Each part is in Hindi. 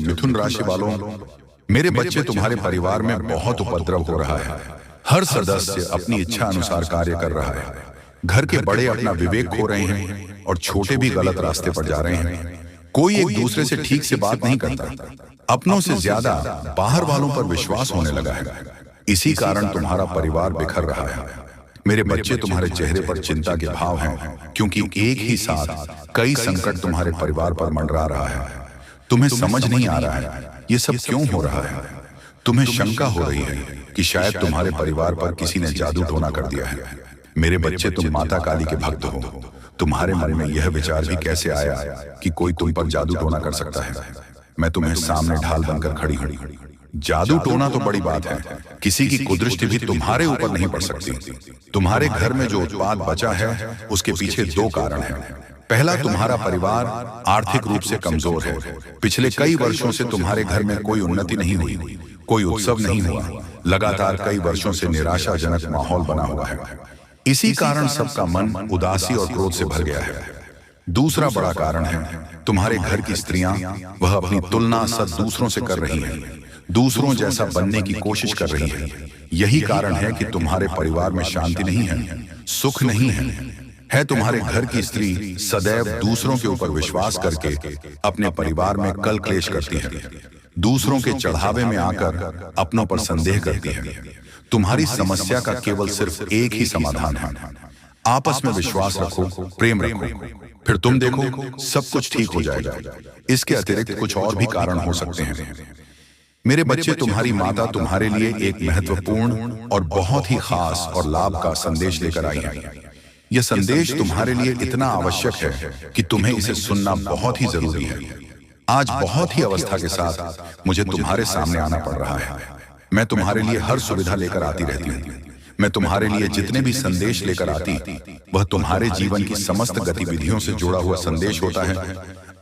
मिथुन राशि वालों, मेरे बच्चे तुम्हारे परिवार में बहुत उपद्रव हो रहा है। हर सदस्य अपनी इच्छा अनुसार कार्य कर रहा है। घर के बड़े अपना विवेक खो रहे हैं और छोटे भी गलत रास्ते पर जा रहे हैं। कोई एक दूसरे से ठीक से बात नहीं करता। अपनों से ज्यादा बाहर वालों पर विश्वास होने लगा है। इसी कारण तुम्हारा परिवार बिखर रहा है। मेरे बच्चे, तुम्हारे चेहरे पर चिंता के भाव हैं, क्योंकि एक ही साथ कई संकट तुम्हारे परिवार पर मंडरा रहा है। तुम्हें समझ नहीं आ रहा है ये सब क्यों हो रहा है। तुम्हें शंका हो रही है कि शायद तुम्हारे परिवार पर किसी ने जादू टोना कर दिया है। मेरे बच्चे, तुम माता काली के भक्त हो। तुम्हारे मन में यह विचार भी कैसे आया कि कोई तुम पर जादू टोना कर सकता है। मैं तुम्हें सामने ढाल बनकर खड़ी हूं। जादू टोना तो बड़ी बात है, किसी की कुदृष्टि भी तुम्हारे ऊपर नहीं पड़ सकती। तुम्हारे घर में जो उत्पाद बचा है उसके पीछे दो कारण हैं। पहला, तुम्हारा परिवार आर्थिक रूप से कमजोर है। पिछले कई वर्षों से तुम्हारे घर में कोई उन्नति नहीं हुई, कोई उत्सव नहीं हुआ। लगातार कई वर्षों से निराशाजनक माहौल बना हुआ है। इसी कारण सबका मन उदासी और क्रोध से भर गया है। दूसरा बड़ा कारण है तुम्हारे घर की स्त्रियां, वह अपनी तुलना सब दूसरों से कर रही हैं, दूसरों जैसा बनने की कोशिश कर रही है। यही कारण है कि तुम्हारे परिवार में शांति नहीं है, सुख नहीं है। तुम्हारे घर की स्त्री सदैव दूसरों के ऊपर विश्वास करके अपने परिवार में कल क्लेश करती है, दूसरों के चढ़ावे में आकर अपनों पर संदेह करती है। तुम्हारी समस्या का केवल सिर्फ एक ही समाधान है, आपस में विश्वास रखो, प्रेम रखो, फिर तुम देखो सब कुछ ठीक हो जाएगा। इसके अतिरिक्त कुछ और भी कारण हो सकते हैं। मेरे बच्चे, तुम्हारी माता तुम्हारे लिए एक महत्वपूर्ण और बहुत ही खास और लाभ का संदेश लेकर आई है। यह संदेश तुम्हारे लिए इतना आवश्यक है कि तुम्हें इसे सुनना बहुत ही जरूरी है। आज बहुत ही अवस्था के साथ मुझे तुम्हारे सामने आना पड़ रहा है। मैं तुम्हारे लिए हर सुविधा लेकर आती रहती हूँ। मैं तुम्हारे लिए जितने भी संदेश लेकर आती, वह तुम्हारे जीवन की समस्त गतिविधियों से जुड़ा हुआ संदेश होता है।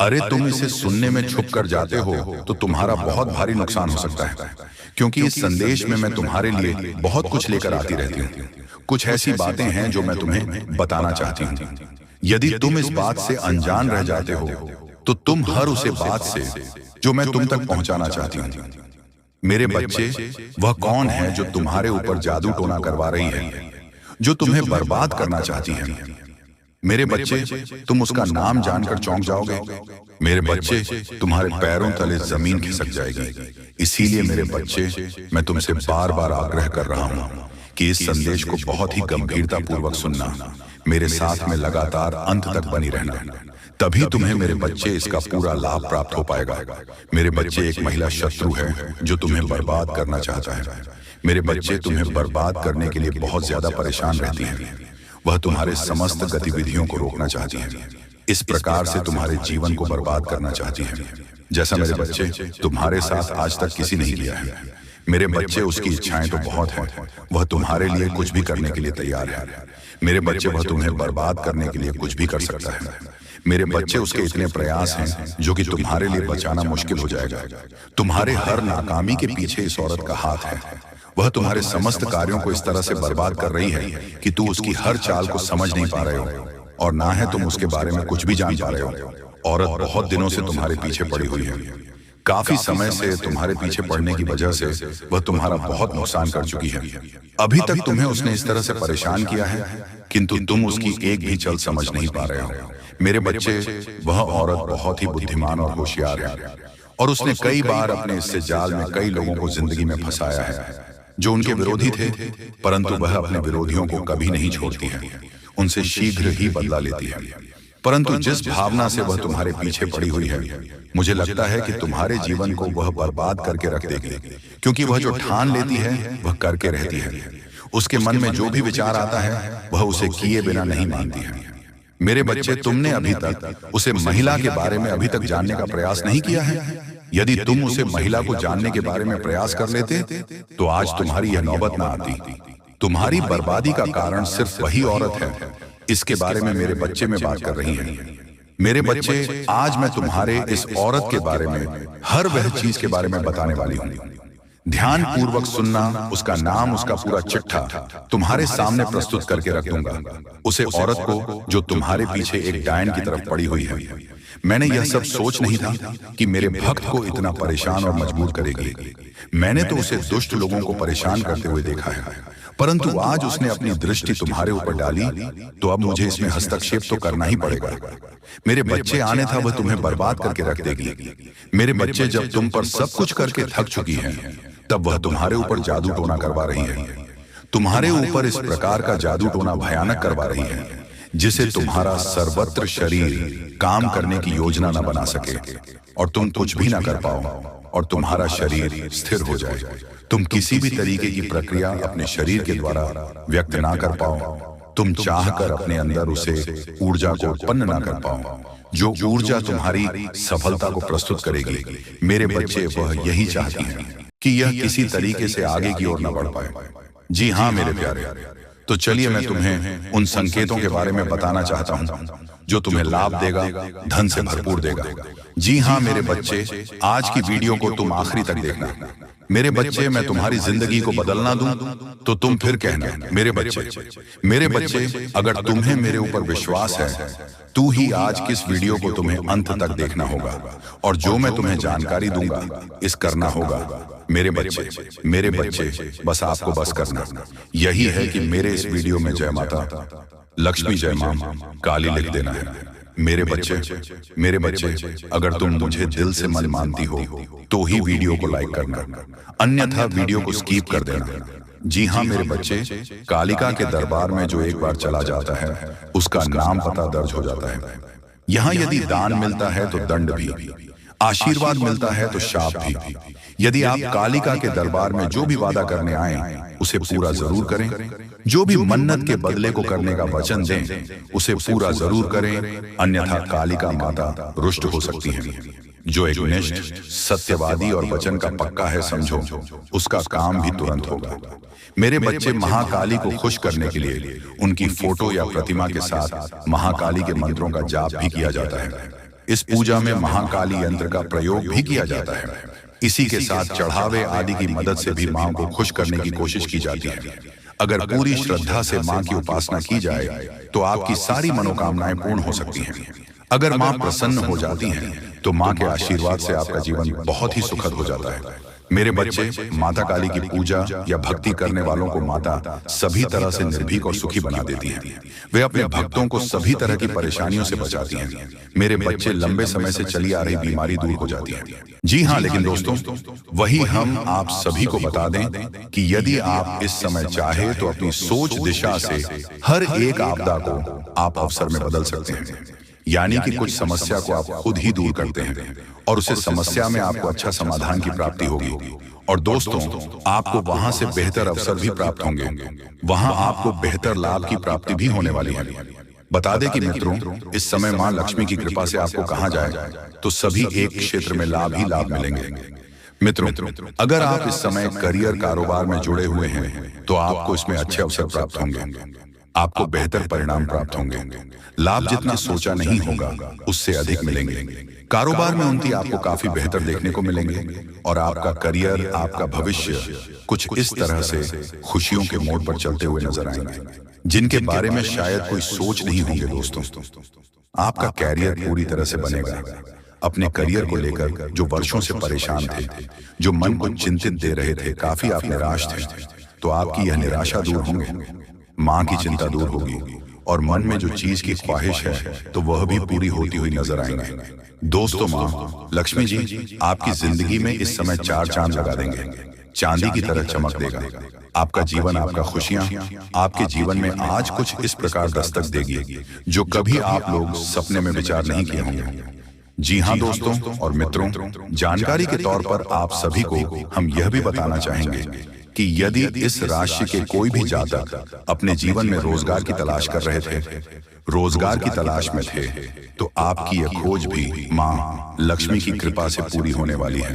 अरे, तुम इसे सुनने में छुप कर जाते हो तो तुम्हारा बहुत भारी नुकसान हो सकता है, क्योंकि इस संदेश में मैं तुम्हारे लिए बहुत कुछ लेकर आती रहती हूँ। कुछ ऐसी बातें हैं जो मैं तुम्हें बताना चाहती हूँ। यदि तुम इस बात से अनजान रह जाते हो तो तुम हर उसे बात से जो मैं तुम तक पहुंचाना चाहती हूँ। मेरे बच्चे, वह कौन है जो तुम्हारे ऊपर जादू टोना करवा रही है, जो तुम्हें बर्बाद करना चाहती है। मेरे बच्चे, तुम उसका नाम जानकर चौंक जाओगे। मेरे बच्चे, तुम्हारे पैरों तले जमीन खिसक जाएगी। इसीलिए मेरे बच्चे, मैं तुमसे बार बार आग्रह कर रहा हूँ कि इस संदेश को बहुत ही गंभीरता पूर्वक सुनना, मेरे साथ में लगातार अंत तक बनी रहना, तभी तुम्हें मेरे बच्चे इसका पूरा लाभ प्राप्त हो पाएगा। मेरे बच्चे, एक महिला शत्रु है जो तुम्हें बर्बाद करना चाहता है। मेरे बच्चे, तुम्हें बर्बाद करने के लिए बहुत ज्यादा परेशान रहती है। वह तुम्हारे समस्त गतिविधियों को रोकना चाहती है, इस प्रकार से तुम्हारे जीवन को बर्बाद करना चाहती है, जैसा मेरे बच्चे तुम्हारे साथ आज तक किसी नहीं किया है। मेरे बच्चे, उसकी इच्छाएं तो बहुत हैं, वह तुम्हारे लिए कुछ भी करने के लिए तैयार है। मेरे बच्चे, वह तुम्हें बर्बाद करने के लिए कुछ भी कर सकता है। मेरे बच्चे, उसके इतने प्रयास हैं जो कि तुम्हारे लिए बचाना मुश्किल हो जाएगा। तुम्हारे हर नाकामी के पीछे इस औरत का हाथ है। वह तुम्हारे समस्त कार्यों को इस तरह से बर्बाद कर रही है कि तू उसकी हर चाल को समझ नहीं पा रहे हो, और ना है तुम उसके बारे में कुछ भी जान पा रहे हो। औरत बहुत दिनों से तुम्हारे पीछे पड़ी हुई है। काफी समय से तुम्हारे पीछे पड़ने की वजह से वह तुम्हारा बहुत नुकसान कर चुकी है। अभी तक तुम्हें उसने इस तरह से परेशान किया है, किंतु तुम उसकी एक भी चल समझ नहीं पा रहे हो। मेरे बच्चे, वह औरत बहुत ही बुद्धिमान और होशियार है, और उसने कई बार अपने इससे जाल में कई लोगों को जिंदगी में फंसाया है जो उनके विरोधी थे, परंतु वह अपने विरोधियों को कभी नहीं छोड़ती है, उनसे शीघ्र ही बदला लेती है। परंतु जिस भावना से वह तुम्हारे पीछे पड़ी हुई है, मुझे लगता है कि तुम्हारे जीवन को वह बर्बाद करके रख देगी, क्योंकि वह जो ठान लेती है वह करके रहती है। उसके मन में जो भी विचार आता है वह उसे किए बिना नहीं मानती है। मेरे बच्चे, तुमने अभी तक उसे महिला के बारे में अभी तक जानने का प्रयास नहीं किया है। यदि तुम उसे महिला को जानने के बारे में प्रयास कर लेते तो आज तुम्हारी यह नौबत ना आती। तुम्हारी बर्बादी का कारण सिर्फ वही औरत है। इसके बारे में मेरे बच्चे में बात कर रही हैं। मेरे बच्चे, आज मैं तुम्हारे इस औरत के बारे में हर वह चीज के बारे में बताने वाली हूँ। ध्यान पूर्वक सुनना। उसका नाम, उसका पूरा चिट्ठा तुम्हारे सामने प्रस्तुत करके रख दूंगा। उसे औरत को जो तुम्हारे पीछे एक डायन की तरफ पड़ी हुई है। मैंने यह सब सोच नहीं था कि मेरे भक्त को इतना परेशान और मजबूर करेगी। मैंने तो उसे दुष्ट लोगों को परेशान करते हुए देखा है, परंतु आज उसने अपनी दृष्टि तुम्हारे ऊपर डाली, तो अब मुझे इसमें हस्तक्षेप तो करना ही पड़ेगा। मेरे बच्चे आने था, वह तुम्हें बर्बाद करके रख देगी। मेरे बच्चे जब तुम पर सब कुछ करके थक चुकी हैं, तब वह तुम्हारे ऊपर जादू टोना करवा रही है। तुम्हारे ऊपर इस प्रकार का जादू टोना भयानक करवा रही है जिसे तुम्हारा सर्वत्र शरीर काम करने की योजना न बना सके और तुम कुछ भी ना कर पाओ और तुम्हारा शरीर स्थिर हो जाए। तुम किसी भी तरीके की प्रक्रिया अपने शरीर के द्वारा व्यक्त ना कर पाओ। तुम चाहकर अपने अंदर उसे ऊर्जा को उत्पन्न ना कर पाओ, जो ऊर्जा तुम्हारी सफलता को प्रस्तुत करेगी। मेरे बच्चे वह यही चाहती हैं कि यह किसी तरीके से आगे की ओर न बढ़ पाए। जी हाँ मेरे प्यारे, तो चलिए मैं तुम्हें उन संकेतों के बारे में बताना चाहता हूं जो तुम्हें लाभ देगा, धन से भरपूर देगा। जी हाँ मेरे बच्चे, आज की वीडियो को तुम आखिरी तक देखना। मेरे बच्चे, मैं तुम्हारी जिंदगी को बदलना दूं तो तुम फिर कहना मेरे बच्चे, अगर तुम्हें मेरे ऊपर विश्वास है तू ही आज किस वीडियो को तुम्हें अंत तक देखना होगा और जो मैं तुम्हें जानकारी दूंगा इस करना होगा। मेरे बच्चे, बस आपको बस करना यही है कि मेरे इस वीडियो में जय माता लक्ष्मी, जय मां काली लिख देना है। मेरे बच्चे, अगर तुम मुझे दिल से मन मानती हो तो ही वीडियो को लाइक करना, अन्यथा वीडियो को स्किप कर देना। जी हाँ मेरे बच्चे, कालिका के दरबार में जो एक बार चला जाता है उसका नाम पता दर्ज हो जाता है। यहाँ यदि दान मिलता है तो दंड भी, आशीर्वाद मिलता है तो शाप भी। यदि आप कालिका के दरबार में जो भी वादा करने आए उसे पूरा जरूर करें। जो भी मन्नत के बदले को करने का वचन दें उसे पूरा जरूर करें, अन्यथा कालिका माता रुष्ट हो सकती है। जो एक निष्ठ, सत्यवादी और वचन का पक्का है समझो, उसका काम भी तुरंत होगा। मेरे बच्चे, महाकाली को खुश करने के लिए उनकी फोटो या प्रतिमा के साथ महाकाली के मंत्रों का जाप भी किया जाता है। इस पूजा में महाकाली यंत्र का प्रयोग भी किया जाता है। इसी के साथ चढ़ावे आदि की मदद से भी मां को खुश करने की कोशिश की जाती है। अगर पूरी श्रद्धा से मां की उपासना की जाए तो आपकी सारी मनोकामनाएं पूर्ण हो सकती हैं। अगर मां प्रसन्न हो जाती हैं तो मां के आशीर्वाद से आपका जीवन बहुत ही सुखद हो जाता है। मेरे बच्चे, माता काली की पूजा या भक्ति करने वालों को माता सभी तरह से निर्भीक और सुखी बना देती हैं। वे अपने भक्तों को सभी तरह की परेशानियों से बचाती हैं। मेरे बच्चे, लंबे समय से चली आ रही बीमारी दूर हो जाती है। जी हाँ, लेकिन दोस्तों, वही हम आप सभी को बता दें कि यदि आप इस समय चाहे तो अपनी सोच दिशा से हर एक आपदा को आप अवसर में बदल सकते हैं। यानी कि कुछ समस्या को आप खुद ही दूर करते हैं और उस समस्या में आपको अच्छा समाधान की प्राप्ति होगी। और दोस्तों, आपको वहां से बेहतर अवसर भी प्राप्त होंगे, वहां आपको बेहतर लाभ की प्राप्ति भी होने वाली है। बता दें कि मित्रों, इस समय मां लक्ष्मी की कृपा से आपको कहा जाए तो सभी एक क्षेत्र में लाभ ही लाभ मिलेंगे। मित्रों, अगर आप इस समय करियर कारोबार में जुड़े हुए हैं तो आपको इसमें अच्छे अवसर प्राप्त होंगे, आपको बेहतर परिणाम प्राप्त होंगे। लाभ जितना सोचा नहीं होगा उससे अधिक मिलेंगे। कारोबार में उन्नति आपको काफी बेहतर देखने को मिलेंगे और आपका करियर, आपका भविष्य कुछ इस तरह से खुशियों के मोड़ पर चलते हुए नजर आएंगे जिनके बारे में शायद कोई सोच नहीं होंगे। दोस्तों, आपका कैरियर पूरी तरह से बनेगा। अपने करियर को लेकर जो वर्षों से परेशान थे, जो मन को चिंतित दे रहे थे, काफी आप निराश थे, तो आपकी यह निराशा दूर होंगे। मां की चिंता दूर होगी और मन में जो चीज की ख्वाहिश है तो वह भी पूरी होती हुई नजर आएंगे। दोस्तों, मां लक्ष्मी जी आपकी जिंदगी में इस समय 4 चांद लगा देंगे, चांदी की तरह चमक देगा। आपका जीवन, आपका खुशियां आपके जीवन में आज कुछ इस प्रकार दस्तक देगी जो कभी आप लोग सपने में विचार नहीं किए होंगे। जी हाँ दोस्तों और मित्रों, जानकारी के तौर पर आप सभी को हम यह भी बताना चाहेंगे कि यदि इस राशि के कोई भी जातक अपने जीवन में रोजगार की तलाश कर रहे थे, रोजगार की तलाश में थे, तो आपकी यह खोज भी मां लक्ष्मी की कृपा से पूरी होने वाली है।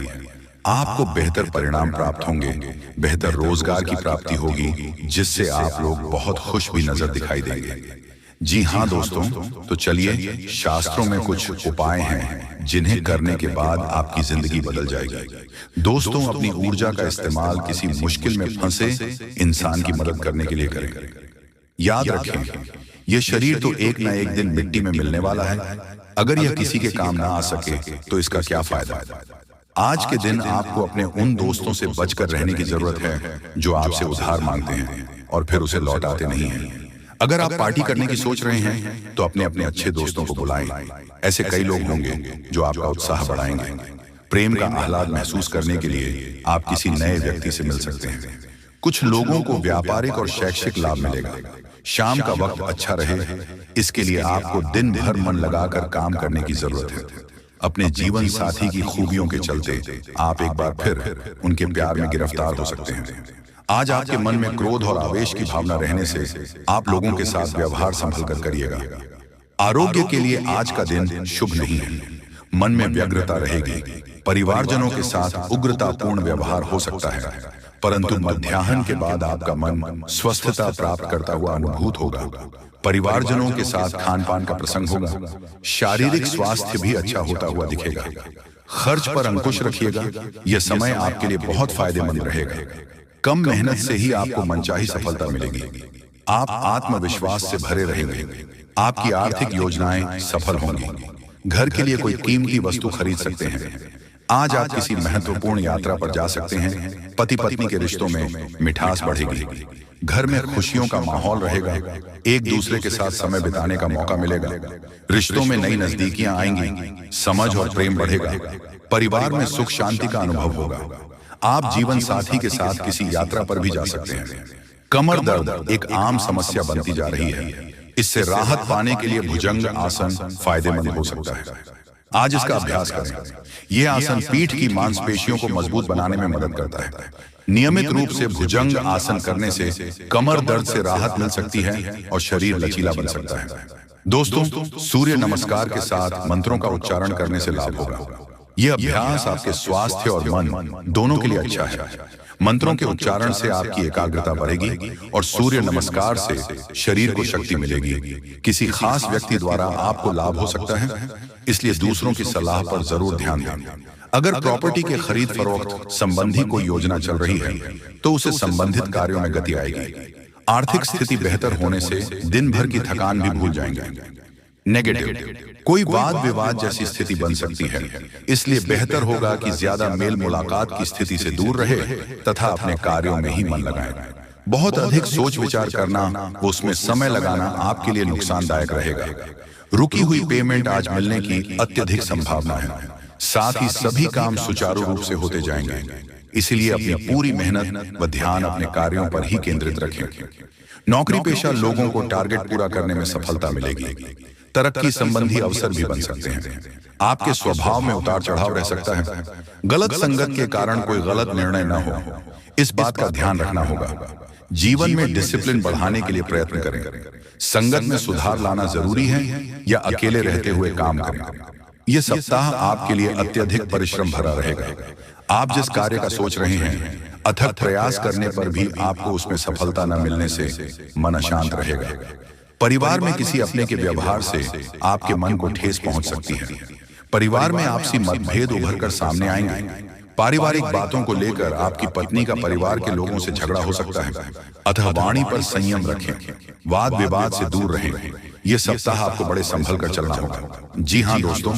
आपको बेहतर परिणाम प्राप्त होंगे, बेहतर रोजगार की प्राप्ति होगी जिससे आप लोग बहुत खुश भी नजर दिखाई देंगे। जी हाँ दोस्तों, तो चलिए, शास्त्रों में कुछ उपाय हैं जिन्हें करने के बाद आपकी जिंदगी बदल जाएगी। दोस्तों, अपनी ऊर्जा का इस्तेमाल किसी मुश्किल में फंसे इंसान की मदद करने के लिए करें। याद रखें, यह शरीर तो एक न एक दिन मिट्टी में मिलने वाला है। अगर यह किसी के काम ना आ सके तो इसका क्या फायदा। आज के दिन आपको अपने उन दोस्तों से बचकर रहने की जरूरत है जो आपसे उधार मांगते हैं और फिर उसे लौटाते नहीं हैं। अगर आप पार्टी करने की सोच रहे हैं तो अपने अपने अच्छे दोस्तों को बुलाएं। ऐसे कई लोग होंगे जो आपका उत्साह बढ़ाएंगे। प्रेम का आह्लाद महसूस करने के लिए आप किसी नए व्यक्ति से मिल सकते हैं। कुछ लोगों को व्यापारिक और शैक्षिक लाभ मिलेगा। शाम का वक्त अच्छा रहे, इसके लिए आपको दिन भर मन लगाकर काम करने की जरूरत है। अपने जीवन साथी की खूबियों के चलते आप एक बार फिर उनके प्यार में गिरफ्तार हो सकते हैं। आज आपके मन में क्रोध और आवेश की भावना रहने से आप लोगों के साथ व्यवहार संभल कर करिएगा। आरोग्य के लिए आज का दिन शुभ नहीं है। मन में व्यग्रता रहेगी। परिवारजनों के साथ उग्रतापूर्ण व्यवहार हो सकता है, परंतु मध्याह्न के बाद आपका मन स्वस्थता प्राप्त करता हुआ अनुभूत होगा। परिवारजनों के साथ खान पान का प्रसंग होगा। शारीरिक स्वास्थ्य भी अच्छा होता हुआ दिखेगा। खर्च पर अंकुश रखिएगा। यह समय आपके लिए बहुत फायदेमंद रहेगा। कम मेहनत से ही आपको मनचाही सफलता मिलेगी। आप आत्मविश्वास से भरे रहेंगे। आपकी आर्थिक योजनाएं सफल होंगी। घर के लिए कोई कीमती वस्तु खरीद सकते हैं। आज आप किसी महत्वपूर्ण यात्रा पर जा सकते हैं। पति पत्नी के रिश्तों में मिठास बढ़ेगी। घर में खुशियों का माहौल रहेगा। एक दूसरे के साथ समय बिताने का मौका मिलेगा। रिश्तों में नई नजदीकियां आएंगी। समझ और प्रेम बढ़ेगा। परिवार में सुख शांति का अनुभव होगा। आप जीवन साथी के साथ किसी यात्रा पर भी जा सकते हैं। कमर दर्द एक आम समस्या बनती जा रही है। इससे राहत पाने के लिए भुजंग आसन फायदेमंद हो सकता है। आज इसका अभ्यास करें। यह आसन पीठ की मांसपेशियों को मजबूत बनाने में मदद करता है। नियमित रूप से भुजंग आसन करने से कमर दर्द से राहत मिल सकती है और शरीर लचीला बन सकता है। दोस्तों, सूर्य नमस्कार के साथ मंत्रों का उच्चारण करने से लाभ होगा। यह अभ्यास आपके स्वास्थ्य और मन दोनों के लिए अच्छा है। मंत्रों के उच्चारण से आपकी एकाग्रता बढ़ेगी और सूर्य नमस्कार से शरीर को शक्ति मिलेगी। किसी खास व्यक्ति द्वारा आपको लाभ हो सकता है, इसलिए दूसरों की सलाह पर जरूर ध्यान दें। अगर प्रॉपर्टी के खरीद फरोख्त संबंधी कोई योजना चल रही है तो उसे संबंधित कार्यों में गति आएगी। आर्थिक स्थिति बेहतर होने से दिन भर की थकान भी भूल जाएंगे। नेगेटिव, कोई वाद विवाद जैसी स्थिति बन सकती है, इसलिए बेहतर होगा कि ज्यादा मेल मुलाकात की स्थिति से दूर रहे तथा अपने कार्यों में ही मन लगाए। बहुत अधिक सोच विचार करना, उसमें समय लगाना आपके लिए नुकसानदायक रहेगा। रुकी हुई पेमेंट आज मिलने की अत्यधिक संभावना है। साथ ही सभी काम सुचारू रूप से होते जाएंगे। इसलिए अपनी पूरी मेहनत व ध्यान अपने कार्यों पर ही केंद्रित रखें। नौकरी पेशा लोगों को टारगेट पूरा करने में सफलता मिलेगी। तरक्की संबंधी अवसर भी बन सकते हैं। आपके स्वभाव में उतार चढ़ाव रह सकता है। गलत संगत के कारण कोई गलत निर्णय न हो, इस बात का ध्यान रखना होगा। जीवन में डिसिप्लिन बढ़ाने के लिए प्रयत्न करें। संगत में सुधार लाना जरूरी है या अकेले रहते हुए काम करें। यह सप्ताह आपके लिए अत्यधिक परिश्रम भरा रहेगा। आप जिस कार्य का सोच रहे हैं, अथक प्रयास करने पर भी आपको उसमें सफलता न मिलने से मन अशांत रहेगा। परिवार में किसी अपने के व्यवहार से आपके मन को ठेस पहुंच सकती है। परिवार में आपसी मतभेद उभर कर सामने आएंगे। पारिवारिक बातों को लेकर आपकी पत्नी का परिवार के लोगों से झगड़ा हो सकता है। अतः वाणी पर संयम रखें। वाद विवाद से दूर रहें। यह सप्ताह आपको बड़े संभल कर चलना होगा। जी हाँ दोस्तों,